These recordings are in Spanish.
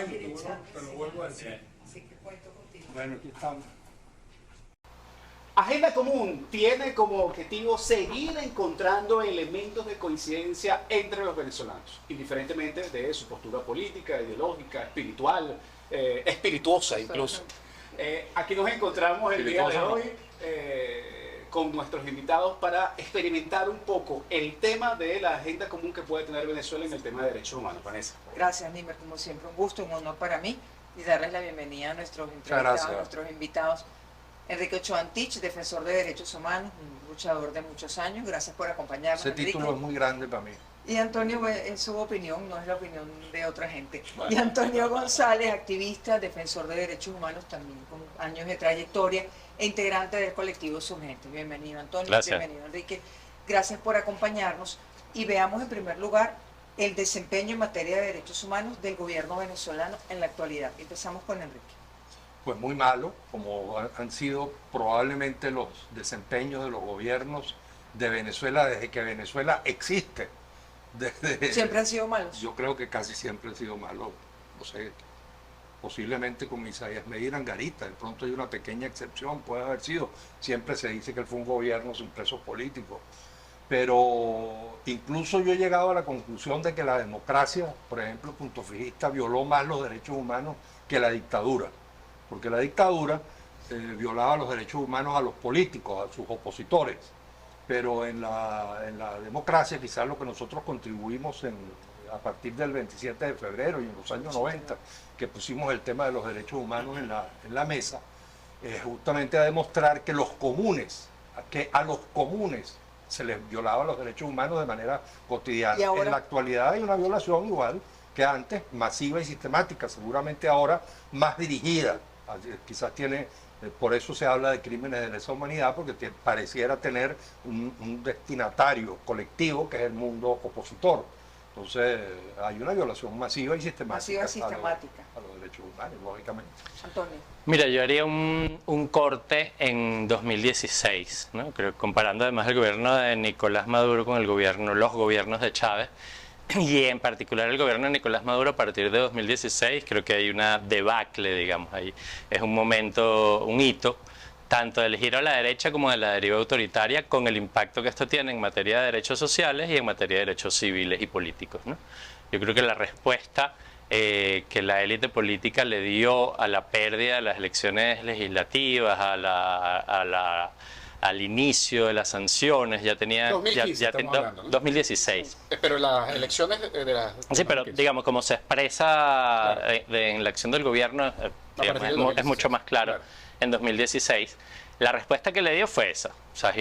te lo vuelvo a decir. Así que cuento contigo. Bueno, aquí estamos. Agenda Común tiene como objetivo seguir encontrando elementos de coincidencia entre los venezolanos, indiferentemente de su postura política, ideológica, espiritual, espirituosa incluso. Aquí nos encontramos el día de hoy con nuestros invitados para experimentar un poco el tema de la agenda común que puede tener Venezuela en el tema de derechos humanos. Vanessa. Gracias, Nimer, como siempre, un gusto, un honor para mí y darles la bienvenida a nuestros entrevistados, a nuestros invitados. Enrique Ochoa Antich, defensor de derechos humanos, un luchador de muchos años. Gracias por acompañarnos. Ese título es muy grande para mí. Y Antonio, es su opinión, no es la opinión de otra gente. Y Antonio González, activista, defensor de derechos humanos, también con años de trayectoria e integrante del colectivo Surgente. Bienvenido, Antonio. Gracias. Bienvenido, Enrique. Gracias por acompañarnos. Y veamos en primer lugar el desempeño en materia de derechos humanos del gobierno venezolano en la actualidad. Empezamos con Enrique. Pues muy malo, como han sido probablemente los desempeños de los gobiernos de Venezuela desde que Venezuela existe. ¿Siempre han sido malos? Yo creo que casi siempre han sido malos. No sé, posiblemente con Isaías Medina Angarita, de pronto hay una pequeña excepción, puede haber sido. Siempre se dice que él fue un gobierno sin presos políticos. Pero incluso yo he llegado a la conclusión de que la democracia, por ejemplo, punto fijista, violó más los derechos humanos que la dictadura. Porque la dictadura violaba los derechos humanos a los políticos, a sus opositores. Pero en la democracia, quizás lo que nosotros contribuimos a partir del 27 de febrero y en los años 90, que pusimos el tema de los derechos humanos en la mesa, justamente a demostrar que a los comunes se les violaba los derechos humanos de manera cotidiana. ¿Y ahora? En la actualidad hay una violación igual que antes, masiva y sistemática, seguramente ahora más dirigida. Quizás tiene, por eso se habla de crímenes de lesa humanidad, porque pareciera tener un destinatario colectivo que es el mundo opositor. Entonces hay una violación masiva y sistemática, a los derechos humanos, lógicamente. Antonio. Mira, yo haría un corte en 2016, ¿no? Creo, comparando además el gobierno de Nicolás Maduro con los gobiernos de Chávez, y en particular el gobierno de Nicolás Maduro a partir de 2016, creo que hay una debacle, digamos, ahí es un momento, un hito, tanto del giro a la derecha como de la deriva autoritaria, con el impacto que esto tiene en materia de derechos sociales y en materia de derechos civiles y políticos, ¿no? Yo creo que la respuesta que la élite política le dio a la pérdida de las elecciones legislativas, al inicio de las sanciones, ya tenía... 2015 estamos hablando, ¿no? 2016. Pero las elecciones de las... Sí, pero digamos, como se expresa en la acción del gobierno, digamos, es mucho más claro en 2016. La respuesta que le dio fue esa. O sea,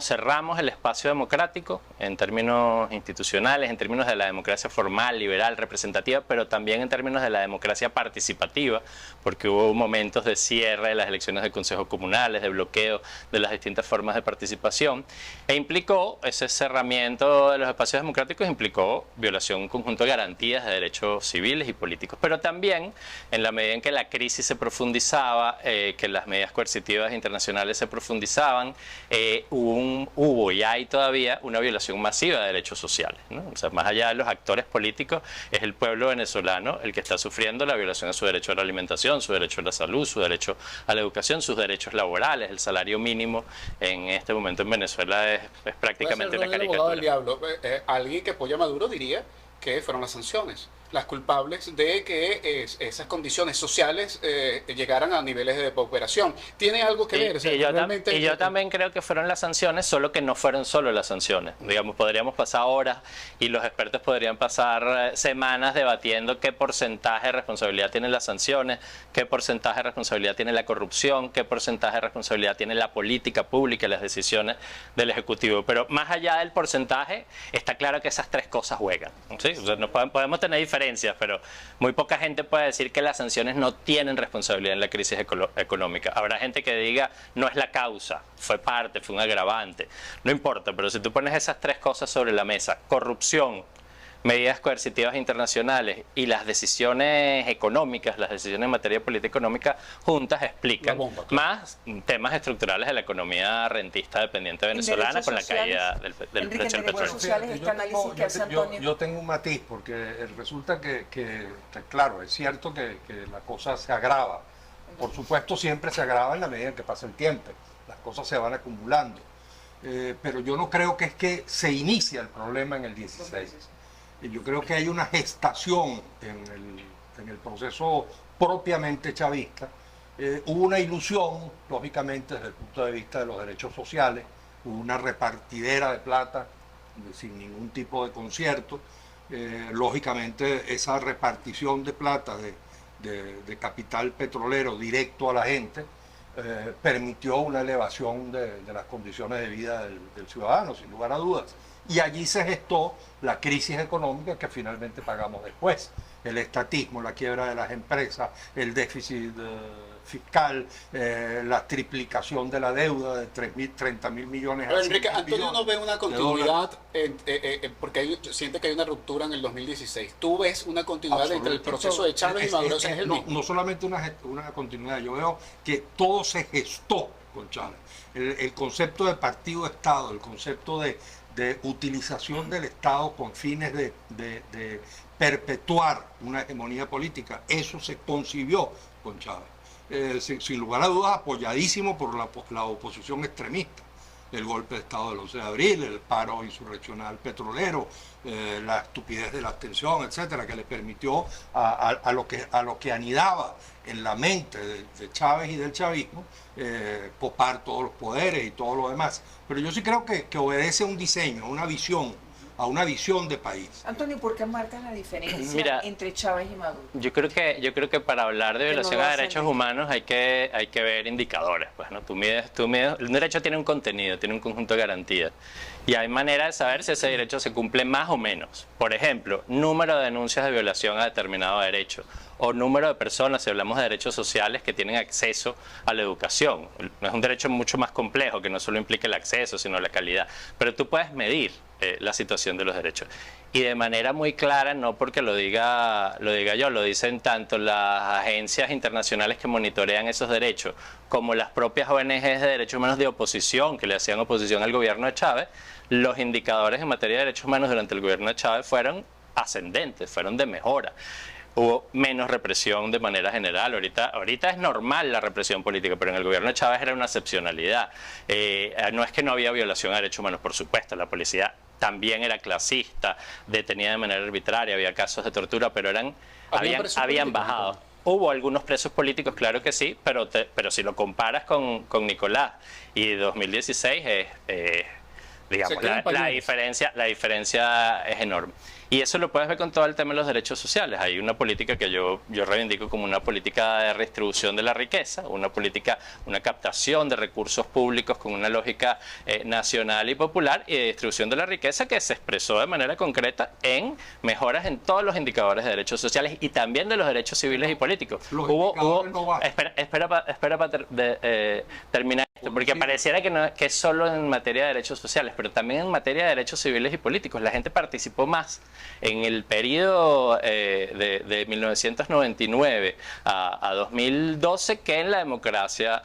cerramos el espacio democrático en términos institucionales, en términos de la democracia formal, liberal, representativa, pero también en términos de la democracia participativa, porque hubo momentos de cierre de las elecciones de consejos comunales, de bloqueo de las distintas formas de participación, e implicó, ese cerramiento de los espacios democráticos implicó violación de un conjunto de garantías de derechos civiles y políticos, pero también en la medida en que la crisis se profundizaba, que las medidas coercitivas internacionales se profundizaban, hubo y hay todavía una violación masiva de derechos sociales, ¿no? O sea, más allá de los actores políticos, es el pueblo venezolano el que está sufriendo la violación de su derecho a la alimentación, su derecho a la salud, su derecho a la educación, sus derechos laborales. El salario mínimo en este momento en Venezuela es prácticamente una caricatura. Del diablo. Alguien que apoya a Maduro diría que fueron las sanciones las culpables de que esas condiciones sociales llegaran a niveles de depauperación. ¿Tiene algo que ver? O sea, yo también creo que fueron las sanciones, solo que no fueron solo las sanciones. Digamos, podríamos pasar horas y los expertos podrían pasar semanas debatiendo qué porcentaje de responsabilidad tienen las sanciones, qué porcentaje de responsabilidad tiene la corrupción, qué porcentaje de responsabilidad tiene la política pública y las decisiones del Ejecutivo. Pero más allá del porcentaje, está claro que esas tres cosas juegan, ¿sí? O sea, no podemos tener diferencias, pero muy poca gente puede decir que las sanciones no tienen responsabilidad en la crisis económica. Habrá gente que diga, no es la causa, fue parte, fue un agravante. No importa, pero si tú pones esas tres cosas sobre la mesa, corrupción, medidas coercitivas internacionales y las decisiones económicas, las decisiones en materia de política económica juntas explican más temas estructurales de la economía rentista dependiente venezolana con la caída del precio del petróleo. Yo tengo un matiz porque resulta que claro, es cierto que la cosa se agrava. Por supuesto siempre se agrava en la medida en que pasa el tiempo, las cosas se van acumulando. Pero yo no creo que es que se inicia el problema en el 16. Yo creo que hay una gestación en el proceso propiamente chavista. Hubo una ilusión, lógicamente, desde el punto de vista de los derechos sociales, hubo una repartidera de plata sin ningún tipo de concierto. Lógicamente, esa repartición de plata de capital petrolero directo a la gente permitió una elevación de las condiciones de vida del ciudadano, sin lugar a dudas. Y allí se gestó la crisis económica que finalmente pagamos después. El estatismo, la quiebra de las empresas, el déficit fiscal, la triplicación de la deuda de 30.000 millones. Pero Enrique, Antonio no ve una continuidad, porque siente que hay una ruptura en el 2016. ¿Tú ves una continuidad entre el proceso de Chávez y Maduro? No solamente una continuidad, yo veo que todo se gestó con Chávez. El concepto de partido-estado, el concepto de utilización del Estado con fines de perpetuar una hegemonía política, eso se concibió con Chávez. Sin lugar a dudas, apoyadísimo por la oposición extremista. El golpe de Estado del 11 de abril, el paro insurreccional petrolero, la estupidez de la abstención, etcétera, que le permitió a lo que anidaba en la mente de Chávez y del chavismo, copar todos los poderes y todo lo demás. Pero yo sí creo que obedece a un diseño, a una visión de país. Antonio, ¿por qué marcas la diferencia entre Chávez y Maduro? Yo creo que para hablar de violación a derechos humanos hay que ver indicadores. Pues, ¿no? Tú mides, un derecho tiene un contenido, tiene un conjunto de garantías. Y hay manera de saber si ese derecho se cumple más o menos. Por ejemplo, número de denuncias de violación a determinado derecho, o número de personas, si hablamos de derechos sociales, que tienen acceso a la educación. Es un derecho mucho más complejo, que no solo implica el acceso, sino la calidad. Pero tú puedes medir la situación de los derechos. Y de manera muy clara, no porque lo diga yo, lo dicen tanto las agencias internacionales que monitorean esos derechos, como las propias ONGs de derechos humanos de oposición, que le hacían oposición al gobierno de Chávez. Los indicadores en materia de derechos humanos durante el gobierno de Chávez fueron ascendentes, fueron de mejora. Hubo menos represión de manera general. Ahorita es normal la represión política, pero en el gobierno de Chávez era una excepcionalidad. No es que no había violación a derechos humanos, por supuesto, la policía también era clasista, detenía de manera arbitraria, había casos de tortura, pero habían bajado. Hubo algunos presos políticos, claro que sí, pero si lo comparas con Nicolás y 2016, digamos, la diferencia es enorme. Y eso lo puedes ver con todo el tema de los derechos sociales. Hay una política que yo reivindico como una política de redistribución de la riqueza, una captación de recursos públicos con una lógica nacional y popular y de distribución de la riqueza que se expresó de manera concreta en mejoras en todos los indicadores de derechos sociales y también de los derechos civiles y políticos. Espera para terminar esto, porque pareciera que es solo en materia de derechos sociales, pero también en materia de derechos civiles y políticos. La gente participó más en el periodo de 1999 a 2012 que en la democracia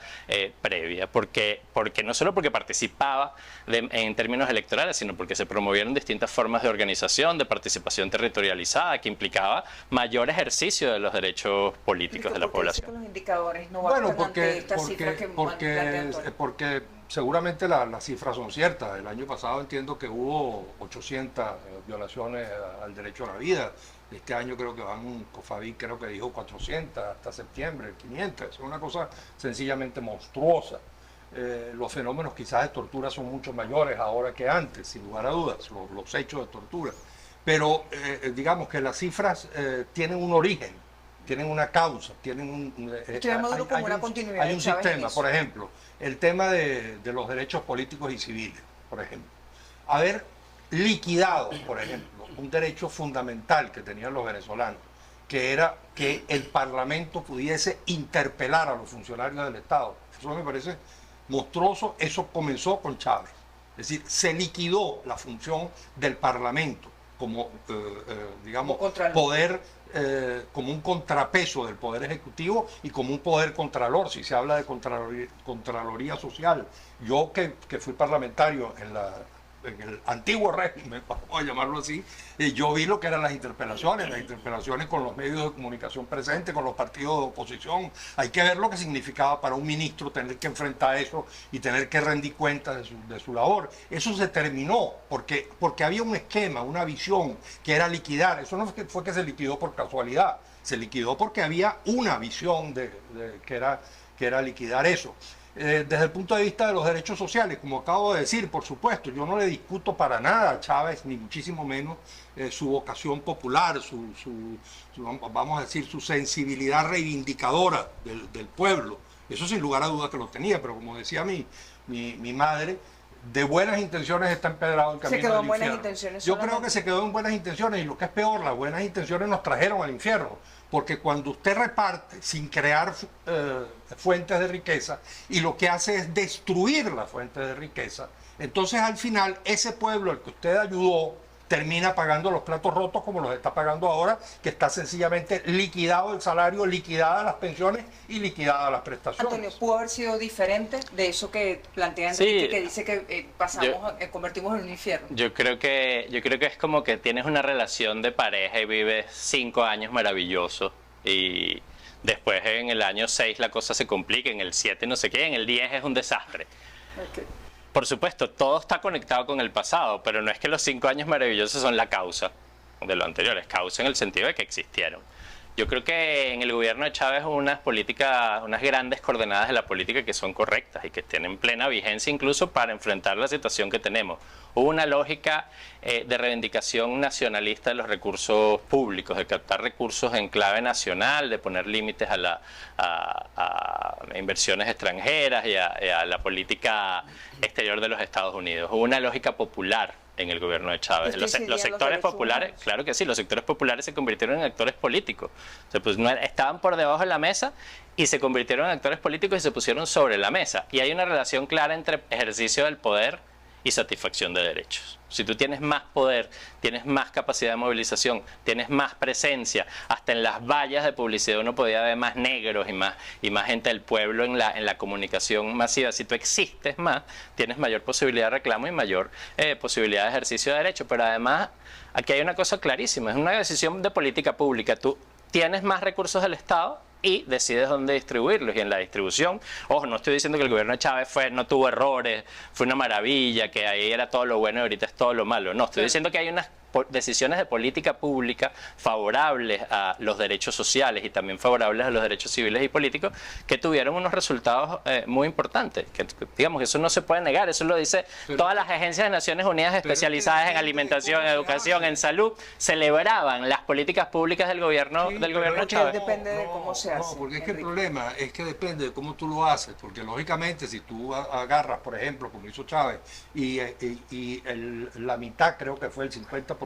previa, porque no solo porque participaba en términos electorales, sino porque se promovieron distintas formas de organización, de participación territorializada, que implicaba mayor ejercicio de los derechos políticos de la población. Los indicadores no bastan ante esta cifra que porque seguramente las cifras son ciertas. El año pasado entiendo que hubo 800 violaciones al derecho a la vida. Este año creo que COFAVI creo que dijo 400 hasta septiembre, 500. Es una cosa sencillamente monstruosa. Los fenómenos quizás de tortura son mucho mayores ahora que antes, sin lugar a dudas, los hechos de tortura. Pero digamos que las cifras tienen un origen, tienen una causa, tienen hay un sistema. Por ejemplo, el tema de los derechos políticos y civiles, por ejemplo. Haber liquidado, por ejemplo, un derecho fundamental que tenían los venezolanos, que era que el Parlamento pudiese interpelar a los funcionarios del Estado. Eso me parece monstruoso. Eso comenzó con Chávez. Es decir, se liquidó la función del Parlamento como digamos, Como contralor. poder, como un contrapeso del Poder Ejecutivo y como un poder contralor, si se habla de Contraloría Social. Yo que fui parlamentario en el antiguo régimen, vamos a llamarlo así, yo vi lo que eran las interpelaciones con los medios de comunicación presentes, con los partidos de oposición. Hay que ver lo que significaba para un ministro tener que enfrentar eso y tener que rendir cuentas de su labor. Eso se terminó porque había un esquema, una visión que era liquidar. Eso no fue que se liquidó por casualidad, se liquidó porque había una visión que era liquidar eso. Desde el punto de vista de los derechos sociales, como acabo de decir, por supuesto, yo no le discuto para nada a Chávez, ni muchísimo menos su vocación popular, vamos a decir, su sensibilidad reivindicadora del pueblo. Eso sin lugar a dudas que lo tenía, pero como decía mi madre, de buenas intenciones está empedrado el camino Se quedó del en buenas infierno. intenciones Yo creo solamente. que se quedó en buenas intenciones, y lo que es peor, las buenas intenciones nos trajeron al infierno, porque cuando usted reparte sin crear fuentes de riqueza, y lo que hace es destruir las fuentes de riqueza, entonces al final ese pueblo al que usted ayudó termina pagando los platos rotos como los está pagando ahora, que está sencillamente liquidado el salario, liquidadas las pensiones y liquidadas las prestaciones. Antonio, ¿pudo haber sido diferente de eso que plantea Sí. Enrique, que dice que convertimos en un infierno? Yo creo que es como que tienes una relación de pareja y vives 5 años maravillosos y después en el año 6 la cosa se complica, en el 7 no sé qué, en el 10 es un desastre. Okay. Por supuesto, todo está conectado con el pasado, pero no es que los 5 años maravillosos son la causa de lo anterior, es causa en el sentido de que existieron. Yo creo que en el gobierno de Chávez hubo unas políticas, unas grandes coordenadas de la política que son correctas y que tienen plena vigencia incluso para enfrentar la situación que tenemos. Hubo una lógica de reivindicación nacionalista de los recursos públicos, de captar recursos en clave nacional, de poner límites a inversiones extranjeras y a la política exterior de los Estados Unidos. Hubo una lógica popular en el gobierno de Chávez. Los sectores populares, claro que sí, los sectores populares se convirtieron en actores políticos. O sea, pues estaban por debajo de la mesa y se convirtieron en actores políticos y se pusieron sobre la mesa. Y hay una relación clara entre ejercicio del poder y satisfacción de derechos. Si tú tienes más poder, tienes más capacidad de movilización, tienes más presencia, hasta en las vallas de publicidad uno podía ver más negros y más gente del pueblo en la comunicación masiva. Si tú existes más, tienes mayor posibilidad de reclamo y mayor posibilidad de ejercicio de derechos. Pero además, aquí hay una cosa clarísima, es una decisión de política pública. Tú tienes más recursos del Estado y decides dónde distribuirlos. Y en la distribución, ojo, no estoy diciendo que el gobierno de Chávez no tuvo errores, fue una maravilla, que ahí era todo lo bueno y ahorita es todo lo malo. No, estoy diciendo que hay unas decisiones de política pública favorables a los derechos sociales y también favorables a los derechos civiles y políticos que tuvieron unos resultados muy importantes. Que, digamos que eso no se puede negar, eso lo dice todas las agencias de Naciones Unidas especializadas en alimentación, en educación, en salud, celebraban las políticas públicas del gobierno de Chávez. Depende de cómo se hace. No, porque es que el Enrique. problema es que depende de cómo tú lo haces, porque lógicamente si tú agarras, por ejemplo, como hizo Chávez, y la mitad, creo que fue el 50%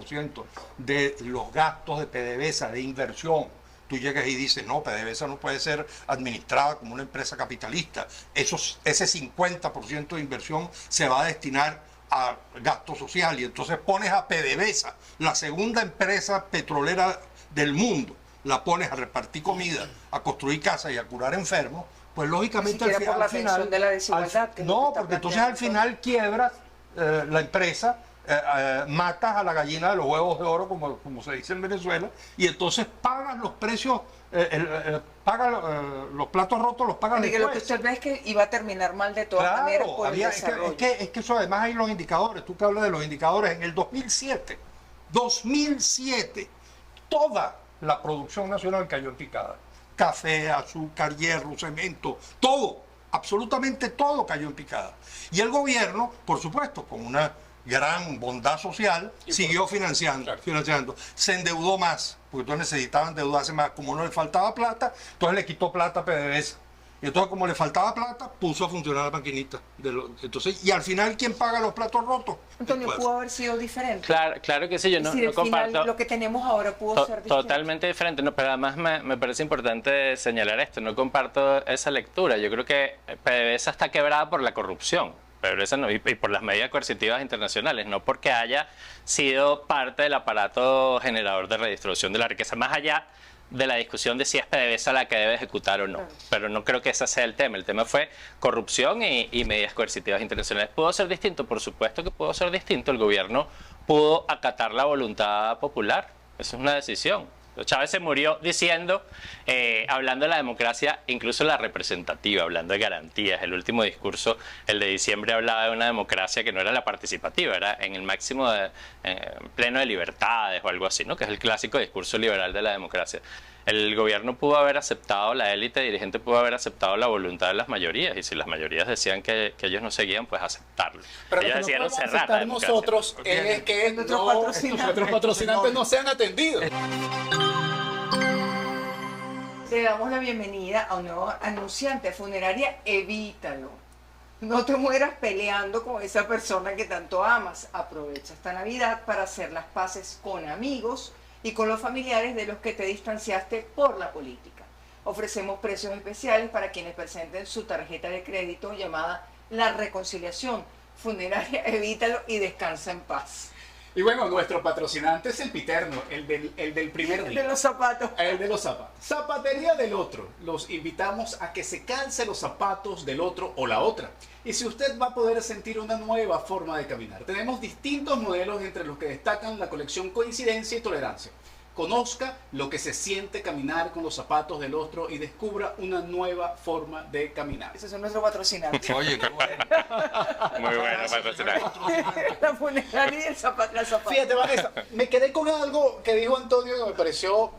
de los gastos de PDVSA, de inversión, tú llegas y dices, no, PDVSA no puede ser administrada como una empresa capitalista. Ese 50% de inversión se va a destinar a gasto social, y entonces pones a PDVSA, la segunda empresa petrolera del mundo, la pones a repartir comida, a construir casas y a curar enfermos, pues lógicamente Ni siquiera por la atención de la desigualdad, que es lo que no, está porque entonces planteando al final quiebras la empresa, matas a la gallina de los huevos de oro, como se dice en Venezuela, y entonces pagas los precios, los platos rotos los pagas Enrique, lo que después. usted ve es que iba a terminar mal de todas maneras por el desarrollo. Es que eso además hay los indicadores, tú que hablas de los indicadores, en el 2007, toda la producción nacional cayó en picada. Café, azúcar, hierro, cemento, todo, absolutamente todo cayó en picada. Y el gobierno, por supuesto, con una gran bondad social, siguió financiando. Se endeudó más, porque entonces necesitaban endeudarse más. Como no le faltaba plata, entonces le quitó plata a PDVSA. Y entonces, como le faltaba plata, puso a funcionar la maquinita. Entonces, y al final, ¿quién paga los platos rotos? Antonio, Después. pudo haber sido diferente. Claro que sí, yo Es no decir, al final, comparto. lo que tenemos ahora pudo ser distinto. Totalmente diferente, no, pero además me parece importante señalar esto, no comparto esa lectura. Yo creo que PDVSA está quebrada por la corrupción. PDVSA no, y por las medidas coercitivas internacionales, no porque haya sido parte del aparato generador de redistribución de la riqueza, más allá de la discusión de si es PDVSA la que debe ejecutar o no. Pero no creo que ese sea el tema. El tema fue corrupción y medidas coercitivas internacionales. ¿Pudo ser distinto? Por supuesto que pudo ser distinto. El gobierno pudo acatar la voluntad popular. Esa es una decisión. Chávez se murió diciendo, hablando de la democracia, incluso la representativa, hablando de garantías. El último discurso, el de diciembre, hablaba de una democracia que no era la participativa, era en el máximo pleno de libertades o algo así, ¿no? Que es el clásico discurso liberal de la democracia. El gobierno pudo haber aceptado, la élite dirigente pudo haber aceptado la voluntad de las mayorías, y si las mayorías decían que ellos no seguían, pues aceptarlo. Pero ellos lo que no decidieron podemos cerrar la aceptar democracia. nosotros es que nuestros patrocinantes no sean atendidos. Te damos la bienvenida a un nuevo anunciante funeraria. Evítalo. No te mueras peleando con esa persona que tanto amas. Aprovecha esta Navidad para hacer las paces con amigos y con los familiares de los que te distanciaste por la política. Ofrecemos precios especiales para quienes presenten su tarjeta de crédito llamada La Reconciliación Funeraria. Evítalo y descansa en paz. Y bueno, nuestro patrocinante es el Piterno, el del primer día. De los zapatos. El de los zapatos. Zapatería del Otro. Los invitamos a que se calce los zapatos del otro o la otra. Y si usted va a poder sentir una nueva forma de caminar. Tenemos distintos modelos entre los que destacan la colección Coincidencia y Tolerancia. Conozca lo que se siente caminar con los zapatos del otro y descubra una nueva forma de caminar. Esos son nuestros patrocinantes. Oye, qué bueno. Muy bueno, patrocinante. La funeraria y la zapata. Fíjate, Vanessa, me quedé con algo que dijo Antonio que me pareció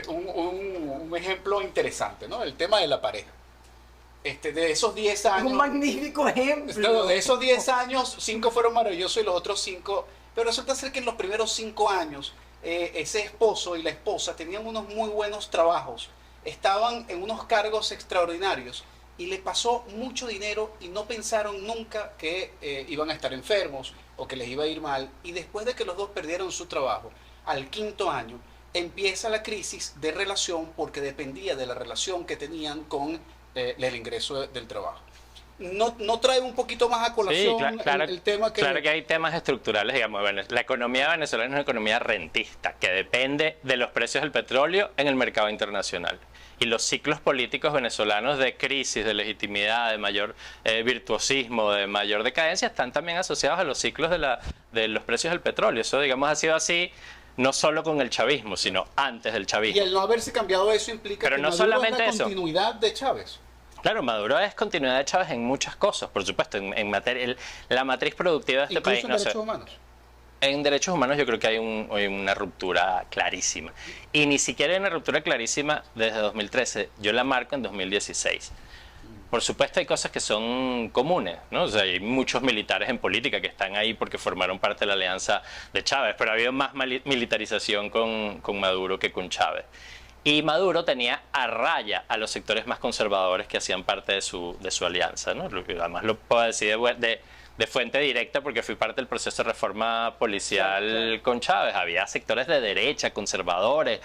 un ejemplo interesante, ¿no? El tema de la pareja. De esos 10 años... Un magnífico ejemplo. De esos 10 años, 5 fueron maravillosos y los otros 5... Pero resulta ser que en los primeros 5 años, ese esposo y la esposa tenían unos muy buenos trabajos. Estaban en unos cargos extraordinarios y le pasó mucho dinero y no pensaron nunca que iban a estar enfermos o que les iba a ir mal. Y después de que los dos perdieron su trabajo, al 5.º año, empieza la crisis de relación porque dependía de la relación que tenían con el ingreso del trabajo. No trae un poquito más a colación el tema que... Claro que hay temas estructurales, digamos. La economía venezolana es una economía rentista que depende de los precios del petróleo en el mercado internacional. Y los ciclos políticos venezolanos de crisis, de legitimidad, de mayor virtuosismo, de mayor decadencia, están también asociados a los ciclos de los precios del petróleo. Eso, digamos, ha sido así no solo con el chavismo, sino antes del chavismo. Y el no haberse cambiado eso implica Pero que no Maduro solamente es la continuidad de Chávez. Claro, Maduro es continuidad de Chávez en muchas cosas, por supuesto, en materia, la matriz productiva de este país. Incluso en derechos humanos. En derechos humanos yo creo que hay una ruptura clarísima. Y ni siquiera hay una ruptura clarísima desde 2013, yo la marco en 2016. Por supuesto hay cosas que son comunes, ¿no? O sea, hay muchos militares en política que están ahí porque formaron parte de la alianza de Chávez, pero ha habido más militarización con Maduro que con Chávez. Y Maduro tenía a raya a los sectores más conservadores que hacían parte de su alianza, ¿no? Además lo puedo decir de fuente directa porque fui parte del proceso de reforma policial con Chávez. Había sectores de derecha, conservadores,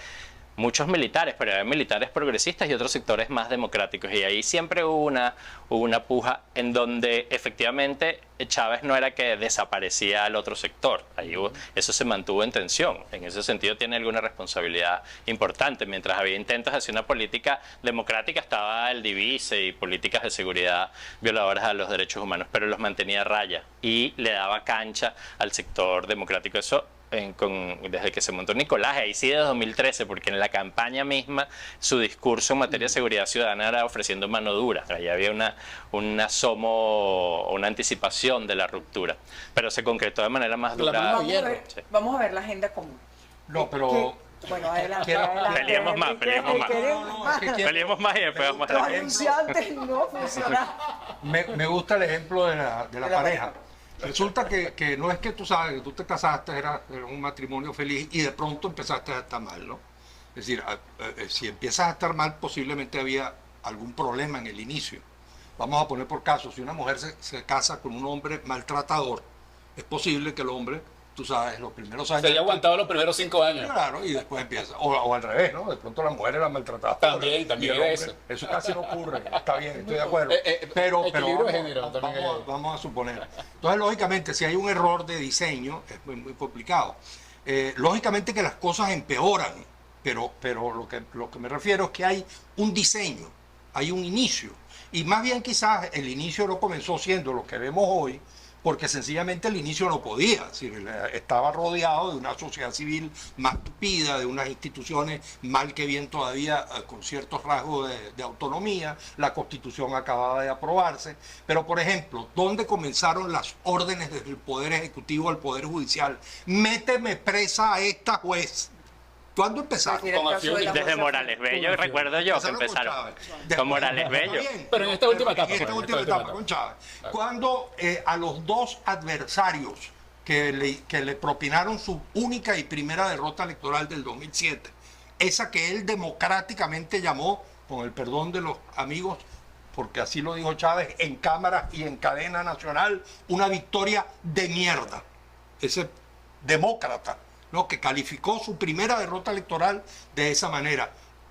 muchos militares, pero había militares progresistas y otros sectores más democráticos. Y ahí siempre hubo una puja en donde efectivamente Chávez no era que desaparecía al otro sector. Ahí eso se mantuvo en tensión. En ese sentido tiene alguna responsabilidad importante. Mientras había intentos de hacer una política democrática, estaba el divise y políticas de seguridad violadoras a los derechos humanos, pero los mantenía a raya y le daba cancha al sector democrático. Eso desde que se montó Nicolás, ahí sí de 2013, porque en la campaña misma su discurso en materia de seguridad ciudadana era ofreciendo mano dura. Ahí había una anticipación de la ruptura, pero se concretó de manera más dura. Vamos a ver la agenda común. No, pero... Bueno, adelante. Peleemos más. Peleemos más y después vamos a Los anunciantes no funcionan. Me gusta el ejemplo de la pareja. Resulta que no es que tú sabes que tú te casaste, era un matrimonio feliz y de pronto empezaste a estar mal, ¿no? Es decir, si empiezas a estar mal, posiblemente había algún problema en el inicio. Vamos a poner por caso, si una mujer se casa con un hombre maltratador, es posible que el hombre tú sabes, los primeros Se años. haya aguantado los primeros 5 años. Claro, y después empieza. O al revés, ¿no? De pronto las mujeres las maltrataban. También Y el hombre, eso casi no ocurre. Está bien, estoy de acuerdo. Pero equilibrio de género también vamos a suponer. Entonces, lógicamente, si hay un error de diseño, es muy complicado. Lógicamente que las cosas empeoran, pero lo que me refiero es que hay un diseño, hay un inicio. Y más bien quizás el inicio no comenzó siendo lo que vemos hoy, porque sencillamente el inicio no podía. Es decir, estaba rodeado de una sociedad civil más tupida, de unas instituciones mal que bien todavía con ciertos rasgos de autonomía. La Constitución acababa de aprobarse. Pero, por ejemplo, ¿dónde comenzaron las órdenes desde el Poder Ejecutivo al Poder Judicial? Méteme presa a esta juez. ¿Cuándo empezaron? Desde Morales Bello, recuerdo yo que empezaron. Con Morales Bello. Pero en esta última etapa. En esta última etapa, con Chávez. Cuando a los dos adversarios que le propinaron su única y primera derrota electoral del 2007, esa que él democráticamente llamó, con el perdón de los amigos, porque así lo dijo Chávez, en cámara y en cadena nacional, una victoria de mierda. Ese demócrata, ¿no?, que calificó su primera derrota electoral de esa manera.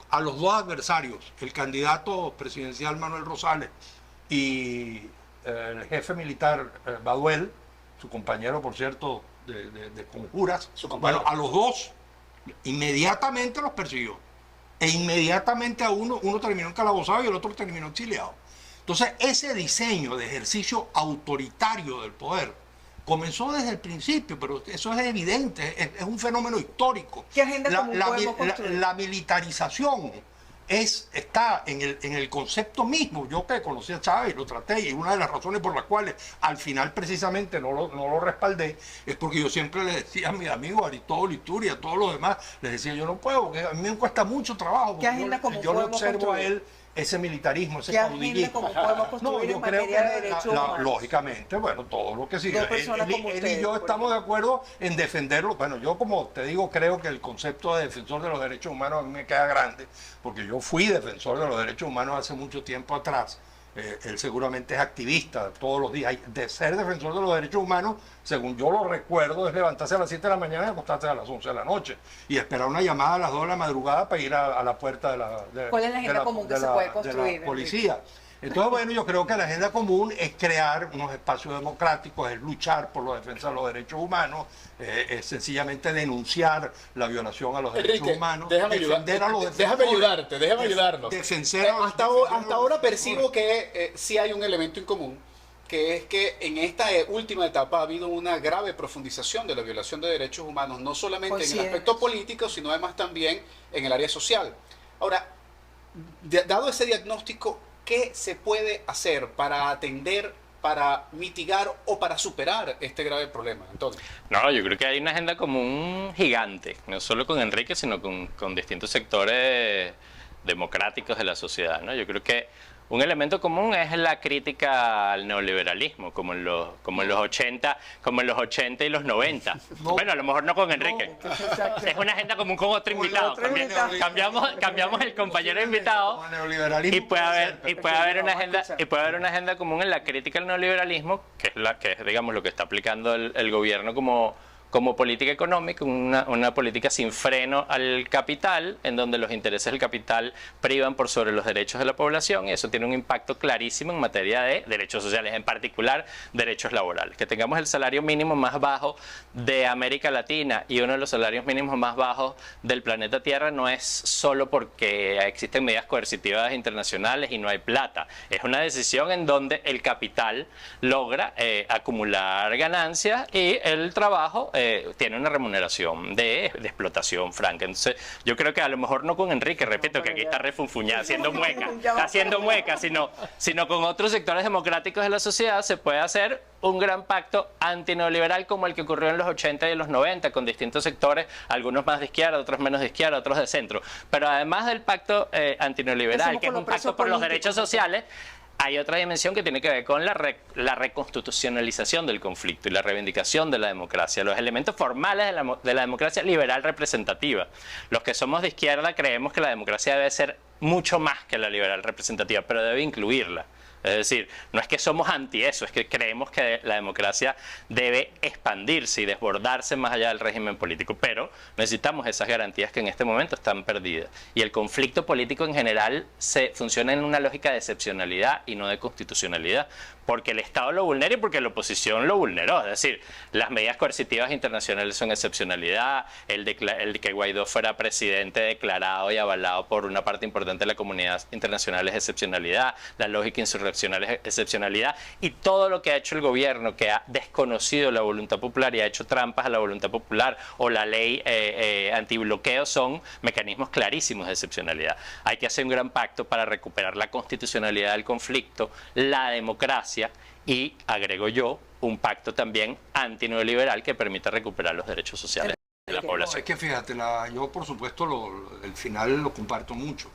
A los dos adversarios, el candidato presidencial Manuel Rosales y el jefe militar Baduel, su compañero, por cierto, de conjuras, bueno, a los dos inmediatamente los persiguió. E inmediatamente a uno terminó encalabozado y el otro terminó exiliado. Entonces, ese diseño de ejercicio autoritario del poder comenzó desde el principio, pero eso es evidente, es un fenómeno histórico. ¿Qué agenda común podemos construir? La militarización está en el concepto mismo. Yo que conocí a Chávez, lo traté, y una de las razones por las cuales al final precisamente no lo respaldé es porque yo siempre le decía a mis amigos Aristóbulo, Iturria, a todos los demás, les decía, yo no puedo, porque a mí me cuesta mucho trabajo. ¿Qué agenda común yo le podemos observo construir? a él ese militarismo, ese ¿Qué agenda caudillismo. común podemos construir en materia de derechos humanos? Lógicamente, bueno, todo lo que sigue. Dos personas como Él y ustedes, yo por estamos de acuerdo en defenderlo. Bueno, yo, como te digo, creo que el concepto de defensor de los derechos humanos a mí me queda grande, porque yo fui defensor de los derechos humanos hace mucho tiempo atrás. Él seguramente es activista todos los días. De ser defensor de los derechos humanos, según yo lo recuerdo, es levantarse a las 7 de la mañana y acostarse a las 11 de la noche y esperar una llamada a las 2 de la madrugada para ir a la puerta de la, ¿Cuál es la agenda común que se puede construir, de la policía. Entonces, bueno, yo creo que la agenda común es crear unos espacios democráticos, es luchar por la defensa de los derechos humanos, es sencillamente denunciar la violación a los derechos humanos, déjame ayudarte. Hasta ahora percibo que sí hay un elemento en común, que es que en esta última etapa ha habido una grave profundización de la violación de derechos humanos, no solamente en el aspecto político, sino además también en el área social. Ahora, dado ese diagnóstico, ¿qué se puede hacer para atender, para mitigar o para superar este grave problema, Antonio? No, yo creo que hay una agenda común gigante, no solo con Enrique, sino con distintos sectores democráticos de la sociedad, ¿no? Yo creo que un elemento común es la crítica al neoliberalismo, como en los 80 y los 90. No, bueno, a lo mejor no con Enrique. No, es una agenda común con otro invitado. Cambiamos el compañero invitado y puede haber una agenda común en la crítica al neoliberalismo, que es digamos lo que está aplicando el gobierno como política económica, una política sin freno al capital, en donde los intereses del capital privan por sobre los derechos de la población, y eso tiene un impacto clarísimo en materia de derechos sociales, en particular derechos laborales. Que tengamos el salario mínimo más bajo de América Latina y uno de los salarios mínimos más bajos del planeta Tierra no es solo porque existen medidas coercitivas internacionales y no hay plata, es una decisión en donde el capital logra acumular ganancias y el trabajo tiene una remuneración de explotación franca. Entonces, yo creo que a lo mejor no con Enrique, repito, que aquí está refunfuñada, haciendo mueca, sino con otros sectores democráticos de la sociedad se puede hacer un gran pacto antineoliberal como el que ocurrió en los 80 y los 90, con distintos sectores, algunos más de izquierda, otros menos de izquierda, otros de centro. Pero además del pacto antineoliberal, que es un pacto por los derechos sociales, hay otra dimensión que tiene que ver con la reconstitucionalización del conflicto y la reivindicación de la democracia, los elementos formales de la democracia liberal representativa. Los que somos de izquierda creemos que la democracia debe ser mucho más que la liberal representativa, pero debe incluirla. Es decir, no es que somos anti eso, es que creemos que la democracia debe expandirse y desbordarse más allá del régimen político, pero necesitamos esas garantías que en este momento están perdidas. Y el conflicto político en general funciona en una lógica de excepcionalidad y no de constitucionalidad, porque el Estado lo vulnera y porque la oposición lo vulneró. Es decir, las medidas coercitivas internacionales son excepcionalidad, el de que Guaidó fuera presidente declarado y avalado por una parte importante de la comunidad internacional es excepcionalidad, la lógica insurreccional es excepcionalidad, y todo lo que ha hecho el gobierno, que ha desconocido la voluntad popular y ha hecho trampas a la voluntad popular, o la ley antibloqueo, son mecanismos clarísimos de excepcionalidad. Hay que hacer un gran pacto para recuperar la constitucionalidad del conflicto, la democracia, y, agrego yo, un pacto también antineoliberal que permita recuperar los derechos sociales de la población. Es que fíjate, yo por supuesto el final lo comparto mucho,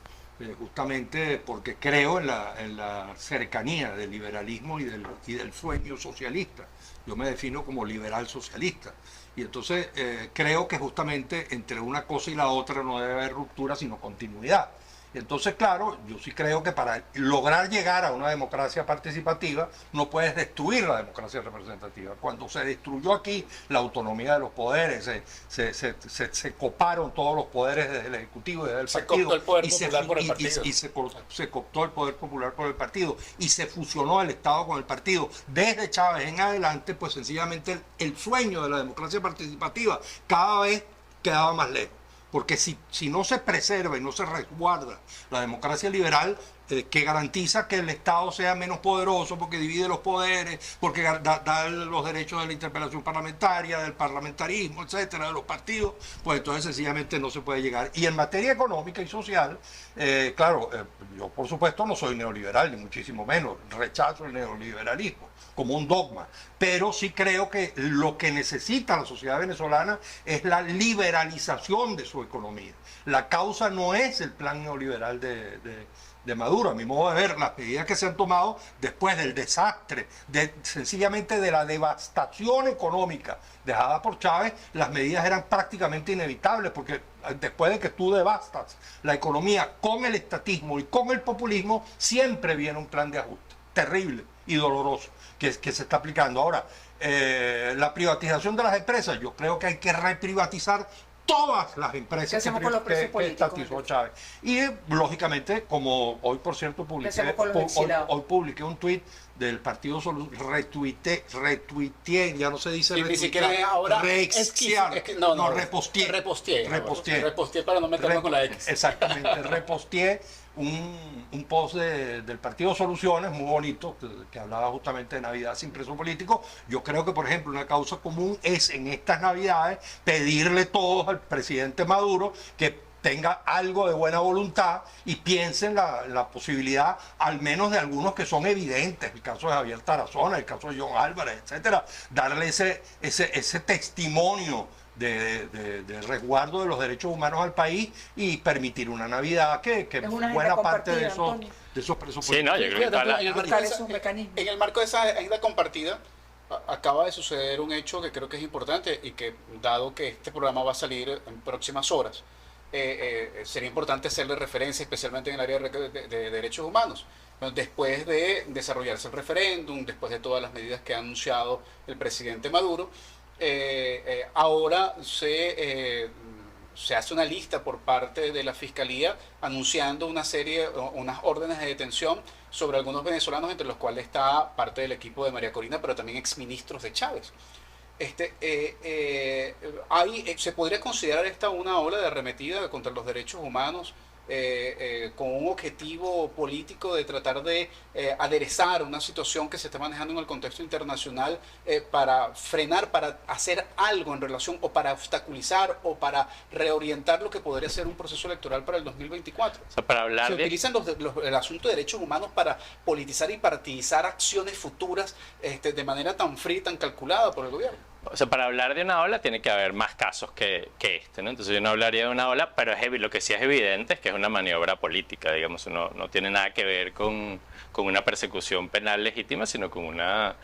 justamente porque creo en la cercanía del liberalismo y del sueño socialista. Yo me defino como liberal socialista. Y entonces creo que justamente entre una cosa y la otra no debe haber ruptura, sino continuidad. Entonces, claro, yo sí creo que para lograr llegar a una democracia participativa no puedes destruir la democracia representativa. Cuando se destruyó aquí la autonomía de los poderes, se coparon todos los poderes desde el Ejecutivo y desde el partido. Se cooptó el poder popular por el partido y se fusionó el Estado con el partido. Desde Chávez en adelante, pues sencillamente el sueño de la democracia participativa cada vez quedaba más lejos. Porque si no se preserva y no se resguarda la democracia liberal, que garantiza que el Estado sea menos poderoso porque divide los poderes, porque da los derechos de la interpelación parlamentaria, del parlamentarismo, etcétera, de los partidos, pues entonces sencillamente no se puede llegar. Y en materia económica y social, claro, yo por supuesto no soy neoliberal, ni muchísimo menos, rechazo el neoliberalismo como un dogma, pero sí creo que lo que necesita la sociedad venezolana es la liberalización de su economía. La causa no es el plan neoliberal de Maduro. A mi modo de ver, las medidas que se han tomado después del desastre, sencillamente de la devastación económica dejada por Chávez, las medidas eran prácticamente inevitables, porque después de que tú devastas la economía con el estatismo y con el populismo, siempre viene un plan de ajuste terrible y doloroso que se está aplicando. Ahora, la privatización de las empresas, yo creo que hay que reprivatizar todas las empresas que estatizó Chávez. Y lógicamente, como hoy por cierto hoy publiqué un tuit del Partido retuiteé, ya no se dice ni siquiera ahora reposteé para no meterme con la X. Exactamente, reposteé un post del Partido Soluciones muy bonito que hablaba justamente de Navidad sin preso político. Yo creo que, por ejemplo, una causa común es en estas Navidades pedirle todos al presidente Maduro que tenga algo de buena voluntad y piensen la posibilidad, al menos de algunos que son evidentes, el caso de Javier Tarazona, el caso de John Álvarez, etcétera, darle ese testimonio de resguardo de los derechos humanos al país y permitir una Navidad que buena parte de esos presos sí, no, yo creo que en el marco de esa agenda compartida acaba de suceder un hecho que creo que es importante y que, dado que este programa va a salir en próximas horas, sería importante hacerle referencia, especialmente en el área de derechos humanos. Después de desarrollarse el referéndum, después de todas las medidas que ha anunciado el presidente Maduro, ahora se hace una lista por parte de la Fiscalía anunciando unas órdenes de detención sobre algunos venezolanos, entre los cuales está parte del equipo de María Corina, pero también exministros de Chávez. Se podría considerar esta una ola de arremetida contra los derechos humanos con un objetivo político de tratar de aderezar una situación que se está manejando en el contexto internacional para frenar, para hacer algo en relación o para obstaculizar o para reorientar lo que podría ser un proceso electoral para el 2024. O sea, para hablar se utilizan el asunto de derechos humanos para politizar y partidizar acciones futuras de manera tan fría y tan calculada por el gobierno. O sea, para hablar de una ola tiene que haber más casos que este, ¿no? Entonces yo no hablaría de una ola, pero lo que sí es evidente es que es una maniobra política, digamos, no tiene nada que ver con una persecución penal legítima, sino con una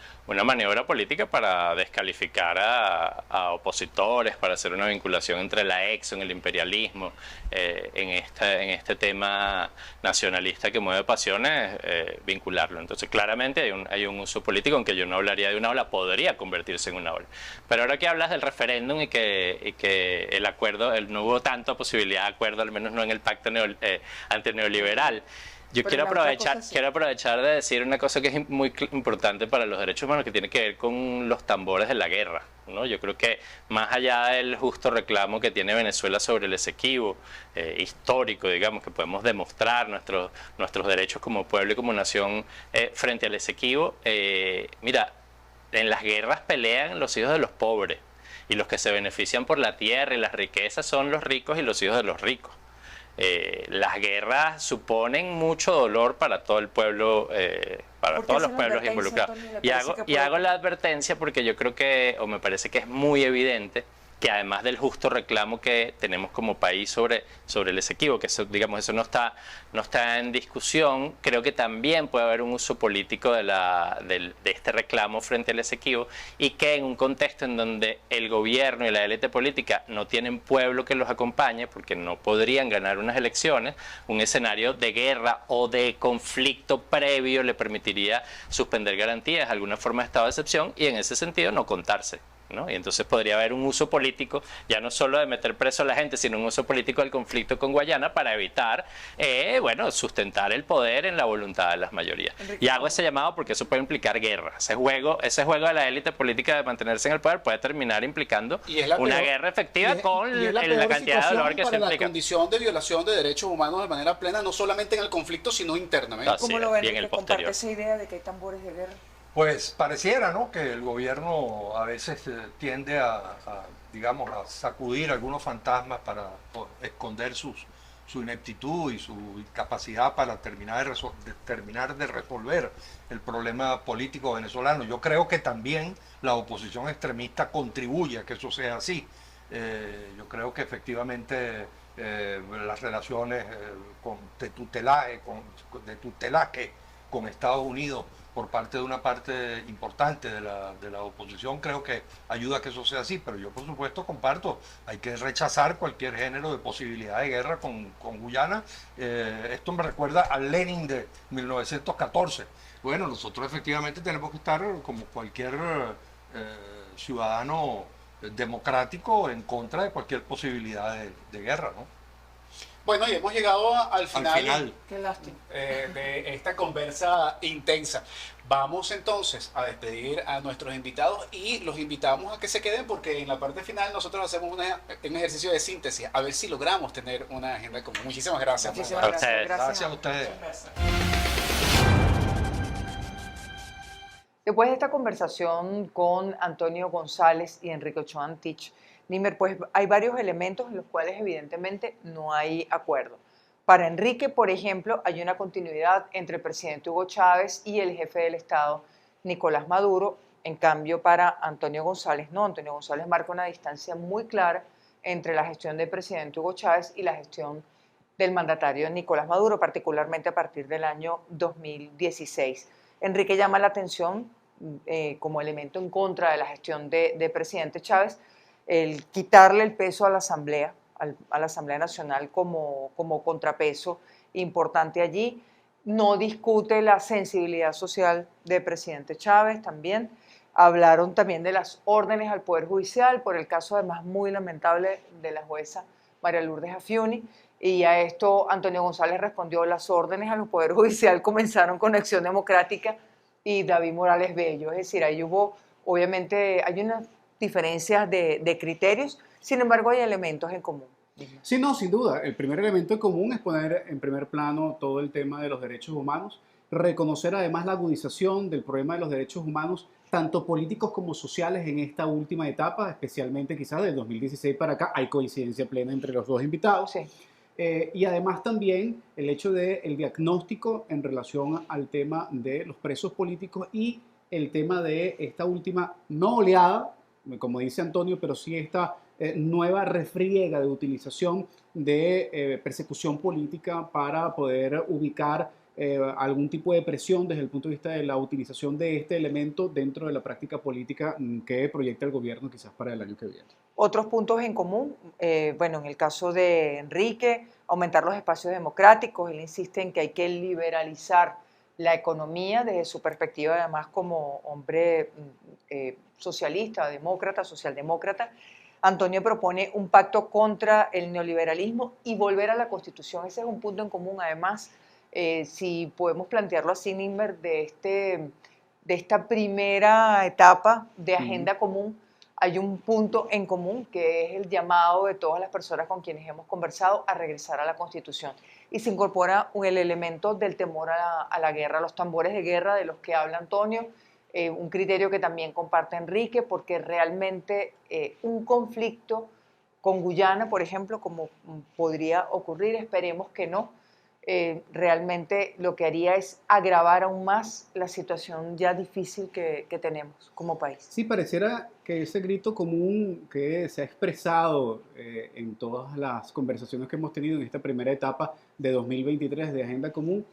maniobra política para descalificar a opositores, para hacer una vinculación entre la Exxon, el imperialismo, en este tema nacionalista que mueve pasiones, vincularlo. Entonces claramente hay un uso político, aunque yo no hablaría de una ola, podría convertirse en una ola. Pero ahora que hablas del referéndum y que el acuerdo, no hubo tanta posibilidad de acuerdo, al menos no en el pacto antineoliberal. Yo quiero aprovechar de decir una cosa que es muy importante para los derechos humanos, que tiene que ver con los tambores de la guerra, ¿no? Yo creo que más allá del justo reclamo que tiene Venezuela sobre el Esequibo, histórico, digamos, que podemos demostrar nuestros derechos como pueblo y como nación frente al Esequibo, mira, en las guerras pelean los hijos de los pobres, y los que se benefician por la tierra y las riquezas son los ricos y los hijos de los ricos. Las guerras suponen mucho dolor para todo el pueblo, para todos los pueblos involucrados. Y hago la advertencia porque yo creo que, o me parece que es muy evidente, que además del justo reclamo que tenemos como país sobre el Esequibo, que eso, digamos, eso no está en discusión, creo que también puede haber un uso político de este reclamo frente al Esequibo, y que en un contexto en donde el gobierno y la élite política no tienen pueblo que los acompañe, porque no podrían ganar unas elecciones, un escenario de guerra o de conflicto previo le permitiría suspender garantías, alguna forma de estado de excepción, y en ese sentido no contarse, ¿no? Y entonces podría haber un uso político, ya no solo de meter preso a la gente, sino un uso político del conflicto con Guayana para evitar, sustentar el poder en la voluntad de las mayorías. Y hago ese llamado porque eso puede implicar guerra. Ese juego de la élite política de mantenerse en el poder puede terminar implicando una guerra efectiva con la cantidad de dolor que se implica. La condición de violación de derechos humanos de manera plena, no solamente en el conflicto, sino internamente. ¿Cómo lo ven? ¿Que comparte esa idea de que hay tambores de guerra? Pues pareciera, ¿no?, que el gobierno a veces tiende digamos, a sacudir algunos fantasmas para esconder su ineptitud y su incapacidad para terminar de resolver el problema político venezolano. Yo creo que también la oposición extremista contribuye a que eso sea así. Yo creo que efectivamente las relaciones de tutelaje con Estados Unidos por parte de una parte importante de la oposición, creo que ayuda a que eso sea así, pero yo por supuesto comparto, hay que rechazar cualquier género de posibilidad de guerra con Guyana. Esto me recuerda al Lenin de 1914. Bueno, nosotros efectivamente tenemos que estar, como cualquier ciudadano democrático, en contra de cualquier posibilidad de guerra, ¿no? Bueno, y hemos llegado al final. Qué lástima. De esta conversa intensa. Vamos entonces a despedir a nuestros invitados y los invitamos a que se queden, porque en la parte final nosotros hacemos un ejercicio de síntesis, a ver si logramos tener una agenda común. Muchísimas gracias. Muchísimas gracias. Gracias a ustedes. Después de esta conversación con Antonio González y Enrique Ochoa Antich, Nimer, pues hay varios elementos en los cuales evidentemente no hay acuerdo. Para Enrique, por ejemplo, hay una continuidad entre el presidente Hugo Chávez y el jefe del Estado, Nicolás Maduro. En cambio, para Antonio González no. Antonio González marca una distancia muy clara entre la gestión del presidente Hugo Chávez y la gestión del mandatario Nicolás Maduro, particularmente a partir del año 2016. Enrique llama la atención como elemento en contra de la gestión de presidente Chávez, el quitarle el peso a la Asamblea Nacional como contrapeso importante allí. No discute la sensibilidad social del presidente Chávez también. Hablaron también de las órdenes al Poder Judicial, por el caso además muy lamentable de la jueza María Lourdes Afiuni, y a esto Antonio González respondió: las órdenes al Poder Judicial comenzaron con Acción Democrática y David Morales Bello. Es decir, ahí obviamente hay unas diferencias de criterios, sin embargo hay elementos en común. Sí, no, sin duda. El primer elemento en común es poner en primer plano todo el tema de los derechos humanos, reconocer además la agudización del problema de los derechos humanos, tanto políticos como sociales, en esta última etapa, especialmente quizás del 2016 para acá. Hay coincidencia plena entre los dos invitados. Sí. Y además también el hecho del diagnóstico en relación al tema de los presos políticos y el tema de esta última no oleada, como dice Antonio, pero sí esta nueva refriega de utilización de persecución política para poder ubicar algún tipo de presión desde el punto de vista de la utilización de este elemento dentro de la práctica política que proyecta el gobierno quizás para el año que viene. Otros puntos en común, bueno, en el caso de Enrique, aumentar los espacios democráticos. Él insiste en que hay que liberalizar la economía desde su perspectiva, además como hombre socialista, demócrata, socialdemócrata. Antonio propone un pacto contra el neoliberalismo y volver a la Constitución. Ese es un punto en común. Además, si podemos plantearlo así, Nimber, de esta primera etapa de agenda común, hay un punto en común que es el llamado de todas las personas con quienes hemos conversado a regresar a la Constitución. Y se incorpora el elemento del temor a la guerra, los tambores de guerra de los que habla Antonio, un criterio que también comparte Enrique, porque realmente un conflicto con Guyana, por ejemplo, como podría ocurrir, esperemos que no, realmente lo que haría es agravar aún más la situación ya difícil que tenemos como país. Sí, pareciera que ese grito común que se ha expresado en todas las conversaciones que hemos tenido en esta primera etapa de 2023 de Agenda Común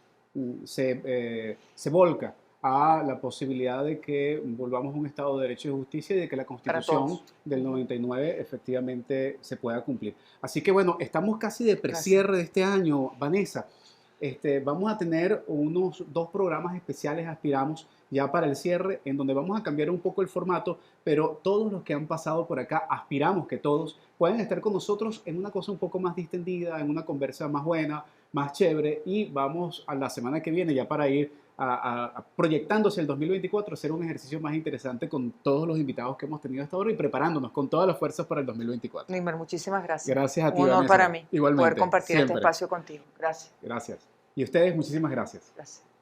se volca a la posibilidad de que volvamos a un Estado de Derecho y Justicia y de que la Constitución del 99 efectivamente se pueda cumplir. Así que bueno, estamos casi de precierre de este año, Vanessa. Vamos a tener unos 2 programas especiales, aspiramos ya para el cierre, en donde vamos a cambiar un poco el formato, pero todos los que han pasado por acá, aspiramos que todos puedan estar con nosotros en una cosa un poco más distendida, en una conversa más buena, más chévere, y vamos a la semana que viene ya para ir proyectándose el 2024, hacer un ejercicio más interesante con todos los invitados que hemos tenido hasta ahora y preparándonos con todas las fuerzas para el 2024. Nimber, muchísimas gracias. Gracias a ti, Un honor Vanessa. para mí Igualmente, poder compartir siempre. este espacio contigo. Gracias. Gracias. Y ustedes, muchísimas gracias. Gracias.